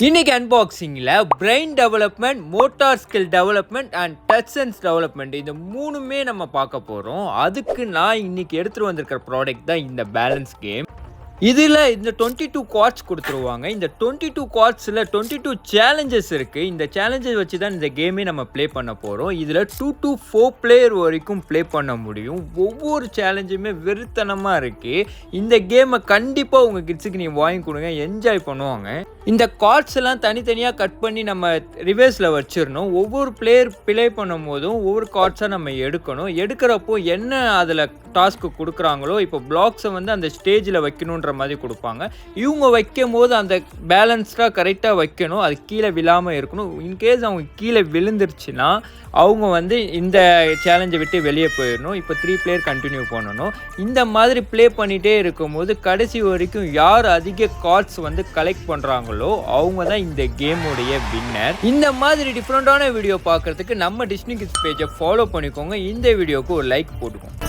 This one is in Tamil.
இன்னைக்கு அன்பாக்சிங்கில் brain development, motor skill development and touch sense development இந்த மூணுமே நம்ம பார்க்க போகிறோம். அதுக்கு நான் இன்னைக்கு எடுத்துகிட்டு வந்திருக்கிற ப்ராடக்ட் தான் இந்த பேலன்ஸ் கேம். இதில் இந்த 22 குவாட்ஸ் கொடுத்துருவாங்க. இந்த 22 குவாட்ஸில் 22 சேலஞ்சஸ் இருக்குது. இந்த சேலஞ்சஸ் வச்சு தான் இந்த கேமே நம்ம ப்ளே பண்ண போகிறோம். இதில் 2 to 4 பிளேயர் வரைக்கும் ப்ளே பண்ண முடியும். ஒவ்வொரு சேலஞ்சுமே வெறித்தனமாக இருக்குது. இந்த கேமை கண்டிப்பாக உங்கள் கிட்ஸுக்கு நீங்கள் வாங்கி கொடுங்க, என்ஜாய் பண்ணுவாங்க. இந்த கார்ட்ஸ் எல்லாம் தனித்தனியாக கட் பண்ணி நம்ம ரிவர்ஸில் வச்சிடணும். ஒவ்வொரு பிளேயர் ப்ளே பண்ணும் போதும் ஒவ்வொரு கார்ட்ஸாக நம்ம எடுக்கணும். எடுக்கிறப்போ என்ன அதில் டாஸ்க்கு கொடுக்குறாங்களோ, இப்போ பிளாக்ஸை வந்து அந்த ஸ்டேஜில் வைக்கணுன்ற மாதிரி கொடுப்பாங்க. இவங்க வைக்கும் போது அந்த பேலன்ஸ்டாக கரெக்டாக வைக்கணும், அது கீழே விழாமல் இருக்கணும். இன்கேஸ் அவங்க கீழே விழுந்துருச்சுன்னா அவங்க வந்து இந்த சேலஞ்சை விட்டு வெளியே போயிடணும். இப்போ 3 பிளேயர் கண்டினியூ பண்ணணும். இந்த மாதிரி ப்ளே பண்ணிகிட்டே இருக்கும்போது கடைசி வரைக்கும் யார் அதிக கார்ட்ஸ் வந்து கலெக்ட் பண்ணுறாங்களோ அவங்க தான் இந்த கேமுடைய வின்னர். இந்த மாதிரி டிஃப்ரெண்டான வீடியோ பார்க்குறதுக்கு நம்ம டிஸ்னி கிட்ஸ் பேஜை ஃபாலோ பண்ணிக்கோங்க. இந்த வீடியோவுக்கு ஒரு லைக் போட்டுக்கோங்க.